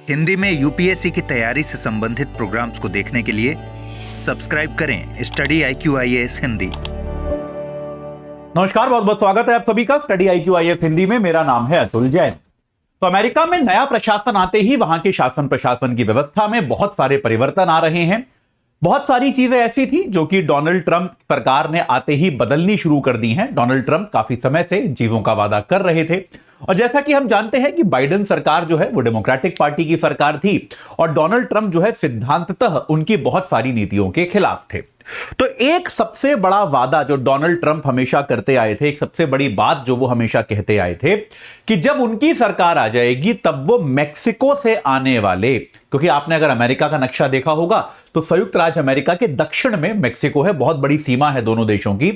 हिंदी में यूपीएससी की तैयारी से संबंधित प्रोग्राम्स को देखने के लिए सब्सक्राइब करें स्टडी IQ IAS हिंदी। नमस्कार, बहुत बहुत स्वागत है आप सभी का स्टडी IQ IAS हिंदी में। मेरा नाम है अतुल जैन। तो अमेरिका में नया प्रशासन आते ही वहां के शासन प्रशासन की व्यवस्था में बहुत सारे परिवर्तन आ रहे हैं। बहुत सारी चीजें ऐसी थी जो कि डोनाल्ड ट्रंप सरकार ने आते ही बदलनी शुरू कर दी हैं। डोनाल्ड ट्रंप काफी समय से इन चीजों का वादा कर रहे थे और जैसा कि हम जानते हैं कि बाइडेन सरकार जो है वो डेमोक्रेटिक पार्टी की सरकार थी और डोनाल्ड ट्रंप जो है सिद्धांततः उनकी बहुत सारी नीतियों के खिलाफ थे। तो एक सबसे बड़ा वादा जो डोनाल्ड ट्रंप हमेशा करते आए थे, एक सबसे बड़ी बात जो वो हमेशा कहते आए थे कि जब उनकी सरकार आ जाएगी तब वो मेक्सिको से आने वाले, क्योंकि आपने अगर अमेरिका का नक्शा देखा होगा तो संयुक्त राज्य अमेरिका के दक्षिण में मेक्सिको है, बहुत बड़ी सीमा है दोनों देशों की।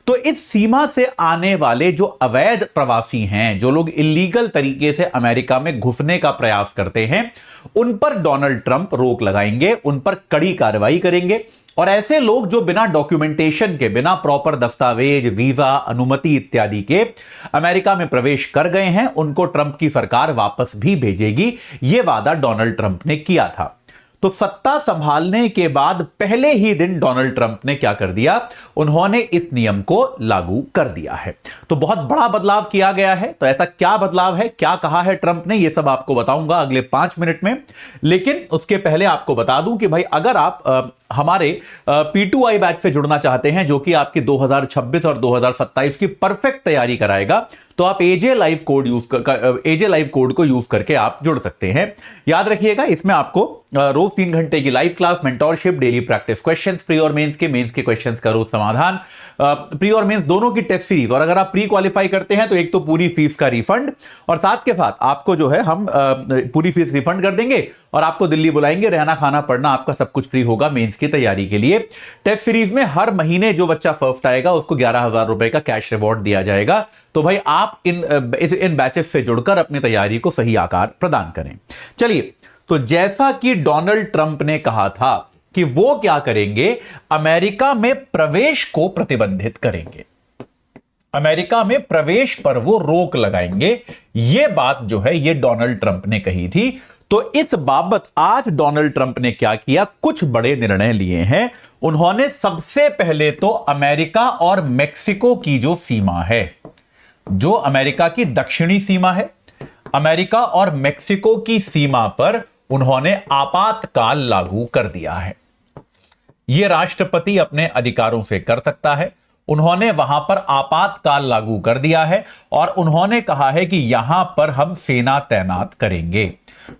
तो इस सीमा से आने वाले जो अवैध प्रवासी हैं, जो लोग इलीगल तरीके से अमेरिका में घुसने का प्रयास करते हैं, उन पर डोनाल्ड ट्रंप रोक लगाएंगे, उन पर कड़ी कार्रवाई करेंगे और ऐसे लोग जो बिना डॉक्यूमेंटेशन के, बिना प्रॉपर दस्तावेज, वीजा, अनुमति इत्यादि के अमेरिका में प्रवेश कर गए हैं, उनको ट्रंप की सरकार वापस भी भेजेगी। यह वादा डोनाल्ड ट्रंप ने किया था। तो सत्ता संभालने के बाद पहले ही दिन डोनाल्ड ट्रंप ने क्या कर दिया, उन्होंने इस नियम को लागू कर दिया है। तो बहुत बड़ा बदलाव किया गया है। तो ऐसा क्या बदलाव है, क्या कहा है ट्रंप ने, यह सब आपको बताऊंगा अगले 5 मिनट में। लेकिन उसके पहले आपको बता दूं कि भाई अगर आप हमारे P2I बैच से जुड़ना चाहते हैं जो कि आपकी 2026 और 2027 की परफेक्ट तैयारी कराएगा, तो आप AJ लाइव कोड को यूज करके आप जुड़ सकते हैं। याद रखिएगा, इसमें आपको रोज 3 घंटे की live class, mentorship, daily practice questions, pre और मेंस के क्वेश्चंस का रोज समाधान, प्री और मेंस दोनों की टेस्ट सीरीज। और अगर आप प्री क्वालिफाई करते हैं तो एक तो पूरी फीस का रिफंड और साथ के साथ आपको जो है हम पूरी फीस रिफंड कर देंगे और आपको दिल्ली बुलाएंगे, रहना खाना पढ़ना आपका सब कुछ फ्री होगा मेंस की तैयारी के लिए। टेस्ट सीरीज में हर महीने जो बच्चा फर्स्ट आएगा उसको 11,000 रुपए का कैश रिवॉर्ड दिया जाएगा। तो भाई आप इन बैचेस से जुड़कर अपनी तैयारी को सही आकार प्रदान करें। चलिए, तो जैसा कि डोनाल्ड ट्रंप ने कहा था कि वो क्या करेंगे, अमेरिका में प्रवेश को प्रतिबंधित करेंगे, अमेरिका में प्रवेश पर वो रोक लगाएंगे। ये बात जो है ये डोनाल्ड ट्रंप ने कही थी। तो इस बाबत आज डोनाल्ड ट्रंप ने क्या किया, कुछ बड़े निर्णय लिए हैं। उन्होंने सबसे पहले तो अमेरिका और मेक्सिको की जो सीमा है, जो अमेरिका की दक्षिणी सीमा है, अमेरिका और मेक्सिको की सीमा पर उन्होंने आपातकाल लागू कर दिया है। यह राष्ट्रपति अपने अधिकारों से कर सकता है। उन्होंने वहां पर आपातकाल लागू कर दिया है और उन्होंने कहा है कि यहां पर हम सेना तैनात करेंगे।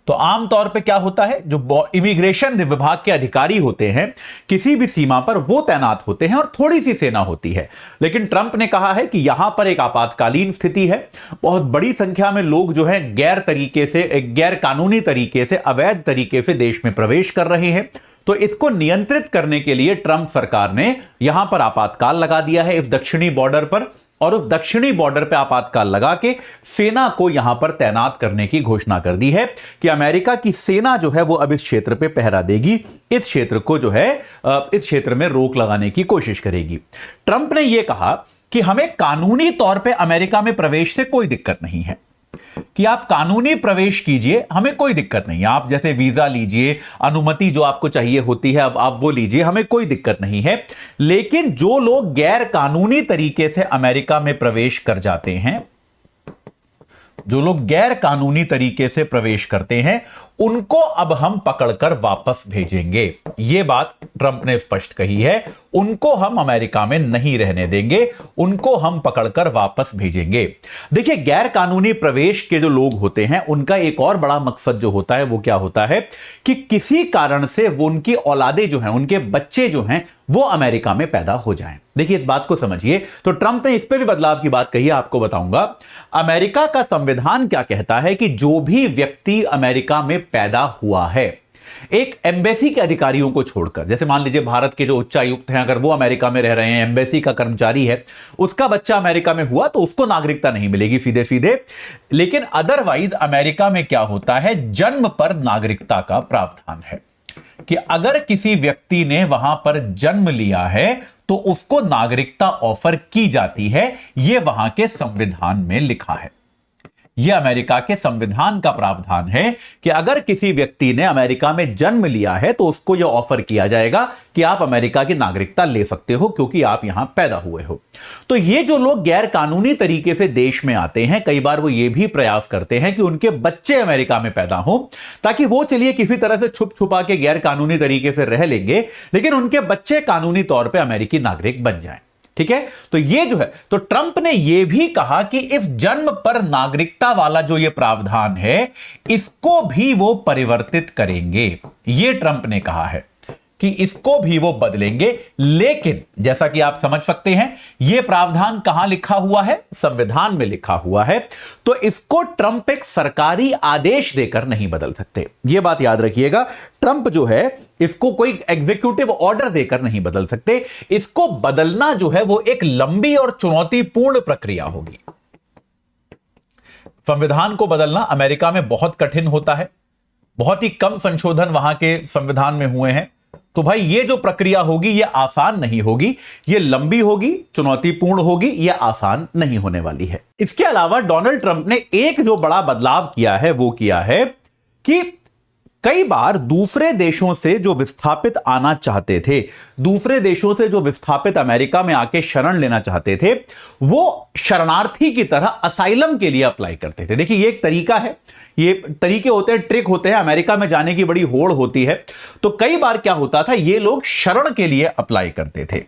तो आमतौर पे क्या होता है, जो इमिग्रेशन विभाग के अधिकारी होते हैं किसी भी सीमा पर वो तैनात होते हैं और थोड़ी सी सेना होती है। लेकिन ट्रंप ने कहा है कि यहां पर एक आपातकालीन स्थिति है, बहुत बड़ी संख्या में लोग जो है गैर कानूनी तरीके से, अवैध तरीके से देश में प्रवेश कर रहे हैं। तो इसको नियंत्रित करने के लिए ट्रंप सरकार ने यहां पर आपातकाल लगा दिया है इस दक्षिणी बॉर्डर पर, और उस दक्षिणी बॉर्डर पर आपातकाल लगा के सेना को यहां पर तैनात करने की घोषणा कर दी है कि अमेरिका की सेना जो है वो अब इस क्षेत्र पे पहरा देगी, इस क्षेत्र को जो है इस क्षेत्र में रोक लगाने की कोशिश करेगी। ट्रंप ने यह कहा कि हमें कानूनी तौर पे अमेरिका में प्रवेश से कोई दिक्कत नहीं है, कि आप कानूनी प्रवेश कीजिए, हमें कोई दिक्कत नहीं है। आप जैसे वीजा लीजिए, अनुमति जो आपको चाहिए होती है अब आप वो लीजिए, हमें कोई दिक्कत नहीं है। लेकिन जो लोग गैर कानूनी तरीके से अमेरिका में प्रवेश कर जाते हैं, जो लोग गैर कानूनी तरीके से प्रवेश करते हैं, उनको अब हम पकड़कर वापस भेजेंगे। यह बात ट्रंप ने स्पष्ट कही है। उनको हम अमेरिका में नहीं रहने देंगे, उनको हम पकड़कर वापस भेजेंगे। देखिए, गैर कानूनी प्रवेश के जो लोग होते हैं उनका एक और बड़ा मकसद जो होता है वो क्या होता है कि किसी कारण से वो उनकी औलादे जो हैं, उनके बच्चे जो हैं वो अमेरिका में पैदा हो जाएं। देखिए, इस बात को समझिए। तो ट्रंप ने इस पे भी बदलाव की बात कही है, आपको बताऊंगा। अमेरिका का संविधान क्या कहता है कि जो भी व्यक्ति अमेरिका में पैदा हुआ है, एक एम्बेसी के अधिकारियों को छोड़कर, जैसे मान लीजिए भारत के जो उच्चायुक्त हैं अगर वो अमेरिका में रह रहे हैं, एम्बेसी का कर्मचारी है, उसका बच्चा अमेरिका में हुआ तो उसको नागरिकता नहीं मिलेगी सीधे सीधे। लेकिन अदरवाइज अमेरिका में क्या होता है, जन्म पर नागरिकता का प्रावधान है कि अगर किसी व्यक्ति ने वहां पर जन्म लिया है तो उसको नागरिकता ऑफर की जाती है। यह वहां के संविधान में लिखा है। यह अमेरिका के संविधान का प्रावधान है कि अगर किसी व्यक्ति ने अमेरिका में जन्म लिया है तो उसको यह ऑफर किया जाएगा कि आप अमेरिका की नागरिकता ले सकते हो क्योंकि आप यहां पैदा हुए हो। तो ये जो लोग गैर कानूनी तरीके से देश में आते हैं, कई बार वो ये भी प्रयास करते हैं कि उनके बच्चे अमेरिका में पैदा हो, ताकि वो चलिए किसी तरह से छुप छुपा के गैर कानूनी तरीके से रह लेंगे, लेकिन उनके बच्चे कानूनी तौर पर अमेरिकी नागरिक बन जाएं। ठीक है, तो ये जो है, तो ट्रंप ने यह भी कहा कि इस जन्म पर नागरिकता वाला जो ये प्रावधान है, इसको भी वो परिवर्तित करेंगे। ये ट्रंप ने कहा है कि इसको भी वो बदलेंगे। लेकिन जैसा कि आप समझ सकते हैं, यह प्रावधान कहां लिखा हुआ है? संविधान में लिखा हुआ है। तो इसको ट्रंप एक सरकारी आदेश देकर नहीं बदल सकते। यह बात याद रखिएगा, ट्रंप जो है इसको कोई एग्जीक्यूटिव ऑर्डर देकर नहीं बदल सकते। इसको बदलना जो है वो एक लंबी और चुनौतीपूर्ण प्रक्रिया होगी। संविधान को बदलना अमेरिका में बहुत कठिन होता है, बहुत ही कम संशोधन वहां के संविधान में हुए हैं। तो भाई ये जो प्रक्रिया होगी ये आसान नहीं होगी, ये लंबी होगी, चुनौतीपूर्ण होगी, ये आसान नहीं होने वाली है। इसके अलावा डोनाल्ड ट्रंप ने एक जो बड़ा बदलाव किया है वो किया है कि कई बार दूसरे देशों से जो विस्थापित आना चाहते थे, दूसरे देशों से जो विस्थापित अमेरिका में आके शरण लेना चाहते थे, वो शरणार्थी की तरह असाइलम के लिए अप्लाई करते थे। देखिए ये एक तरीका है, ये तरीके होते हैं, ट्रिक होते हैं। अमेरिका में जाने की बड़ी होड़ होती है, तो कई बार क्या होता था, ये लोग शरण के लिए अप्लाई करते थे,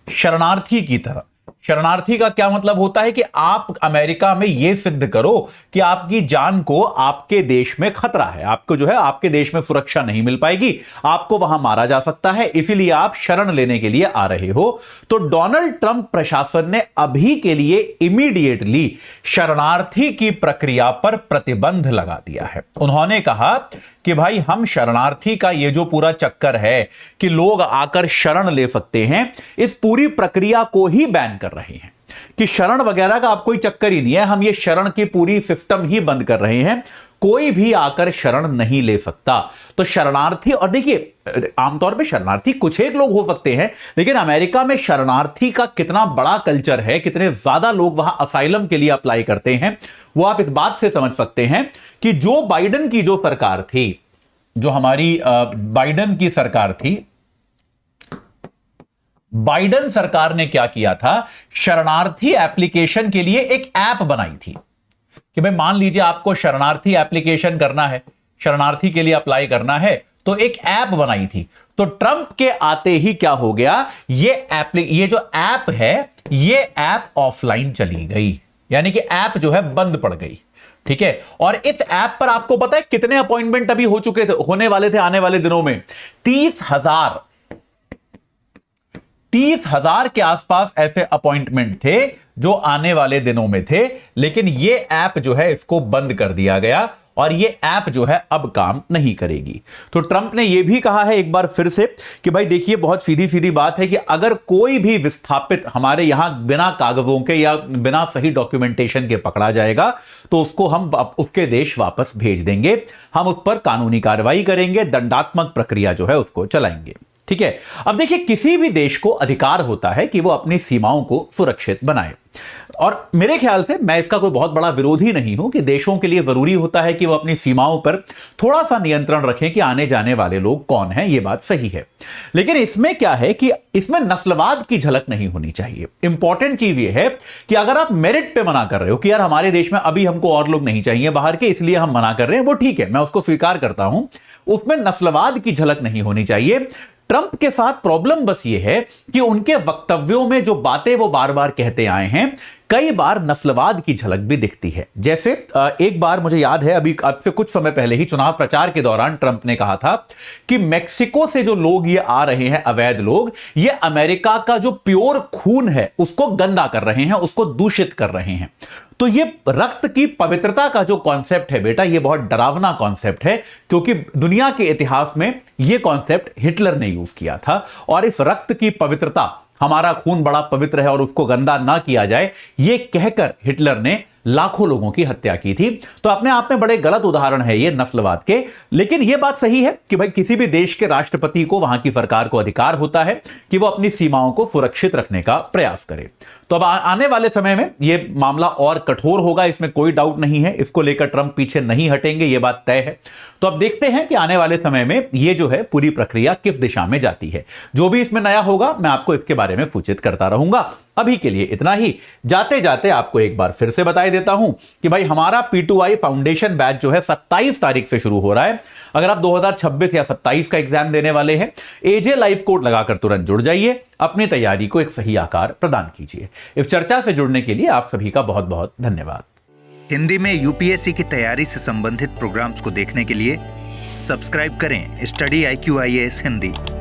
शरणार्थी की तरह। शरणार्थी का क्या मतलब होता है कि आप अमेरिका में यह सिद्ध करो कि आपकी जान को आपके देश में खतरा है, आपको जो है आपके देश में सुरक्षा नहीं मिल पाएगी, आपको वहां मारा जा सकता है, इसीलिए आप शरण लेने के लिए आ रहे हो। तो डोनाल्ड ट्रंप प्रशासन ने अभी के लिए इमीडिएटली शरणार्थी की प्रक्रिया पर प्रतिबंध लगा दिया है। उन्होंने कहा कि भाई हम शरणार्थी का ये जो पूरा चक्कर है कि लोग आकर शरण ले सकते हैं, इस पूरी प्रक्रिया को ही बैन कर रहे हैं, कि शरण वगैरह का अब कोई चक्कर ही नहीं है, हम ये शरण की पूरी सिस्टम ही बंद कर रहे हैं, कोई भी आकर शरण नहीं ले सकता। तो शरणार्थी, और देखिए आमतौर पे शरणार्थी कुछ एक लोग हो सकते हैं, लेकिन अमेरिका में शरणार्थी का कितना बड़ा कल्चर है, कितने ज्यादा लोग वहां असाइलम के लिए अप्लाई करते हैं, वो आप इस बात से समझ सकते हैं कि जो बाइडेन की जो सरकार थी, जो हमारी बाइडेन की सरकार थी, बाइडेन सरकार ने क्या किया था, शरणार्थी एप्लीकेशन के लिए एक ऐप बनाई थी कि भाई मान लीजिए आपको शरणार्थी एप्लीकेशन करना है, शरणार्थी के लिए अप्लाई करना है, तो एक ऐप बनाई थी। तो ट्रंप के आते ही क्या हो गया, ये जो ऐप है, ये ऐप ऑफलाइन चली गई, यानी कि ऐप जो है बंद पड़ गई। ठीक है, और इस ऐप पर आपको पता है कितने अपॉइंटमेंट अभी हो चुके थे, होने वाले थे आने वाले दिनों में? 30,000 के आसपास ऐसे अपॉइंटमेंट थे जो आने वाले दिनों में थे, लेकिन ये ऐप जो है इसको बंद कर दिया गया और ये ऐप जो है अब काम नहीं करेगी। तो ट्रंप ने यह भी कहा है एक बार फिर से कि भाई देखिए बहुत सीधी सीधी बात है कि अगर कोई भी विस्थापित हमारे यहां बिना कागजों के या बिना सही डॉक्यूमेंटेशन के पकड़ा जाएगा तो उसको हम उसके देश वापस भेज देंगे, हम उस पर कानूनी कार्रवाई करेंगे, दंडात्मक प्रक्रिया जो है उसको चलाएंगे। ठीक है, अब देखिए किसी भी देश को अधिकार होता है कि वो अपनी सीमाओं को सुरक्षित बनाए, और मेरे ख्याल से मैं इसका कोई बहुत बड़ा विरोधी नहीं हूं कि देशों के लिए जरूरी होता है कि वो अपनी सीमाओं पर थोड़ा सा नियंत्रण रखें कि आने जाने वाले लोग कौन हैं, ये बात सही है। लेकिन इसमें क्या है कि इसमें नस्लवाद की झलक नहीं होनी चाहिए। इंपॉर्टेंट चीज ये है कि अगर आप मेरिट पे मना कर रहे हो कि यार हमारे देश में अभी हमको और लोग नहीं चाहिए बाहर के, इसलिए हम मना कर रहे हैं, वो ठीक है, मैं उसको स्वीकार करता हूं, उसमें नस्लवाद की झलक नहीं होनी चाहिए। ट्रंप के साथ प्रॉब्लम बस ये है कि उनके वक्तव्यों में जो बातें वो बार बार कहते आए हैं, कई बार नस्लवाद की झलक भी दिखती है। जैसे एक बार मुझे याद है, अभी अब से कुछ समय पहले ही चुनाव प्रचार के दौरान ट्रंप ने कहा था कि मेक्सिको से जो लोग ये आ रहे हैं, अवैध लोग, ये अमेरिका का जो प्योर खून है उसको गंदा कर रहे हैं, उसको दूषित कर रहे हैं। तो ये रक्त की पवित्रता का जो कॉन्सेप्ट है बेटा, ये बहुत डरावना कॉन्सेप्ट है, क्योंकि दुनिया के इतिहास में ये कॉन्सेप्ट हिटलर ने यूज किया था, और इस रक्त की पवित्रता, हमारा खून बड़ा पवित्र है और उसको गंदा ना किया जाए, ये कहकर हिटलर ने लाखों लोगों की हत्या की थी। तो अपने आप में बड़े गलत उदाहरण है ये नस्लवाद के। लेकिन ये बात सही है कि भाई किसी भी देश के राष्ट्रपति को, वहां की सरकार को अधिकार होता है कि वो अपनी सीमाओं को सुरक्षित रखने का प्रयास करे। तो अब आने वाले समय में ये मामला और कठोर होगा, इसमें कोई डाउट नहीं है। इसको लेकर ट्रंप पीछे नहीं हटेंगे, ये बात तय है। तो अब देखते हैं कि आने वाले समय में ये जो है पूरी प्रक्रिया किस दिशा में जाती है। जो भी इसमें नया होगा मैं आपको इसके बारे में सूचित करता रहूंगा। अभी के लिए इतना ही। जाते जाते आपको एक बार फिर से बता देता हूं कि भाई हमारा P2I फाउंडेशन बैच जो है 27 तारीख से शुरू हो रहा है। अगर आप 2026 या 27 का एग्जाम देने वाले हैं, एजे लाइव कोड लगाकर तुरंत जुड़ जाइए, अपनी तैयारी को एक सही आकार प्रदान कीजिए। इस चर्चा से जुड़ने के लिए आप सभी का बहुत बहुत धन्यवाद। हिंदी में यूपीएससी की तैयारी से संबंधित प्रोग्राम्स को देखने के लिए सब्सक्राइब करें स्टडी IQ IAS हिंदी।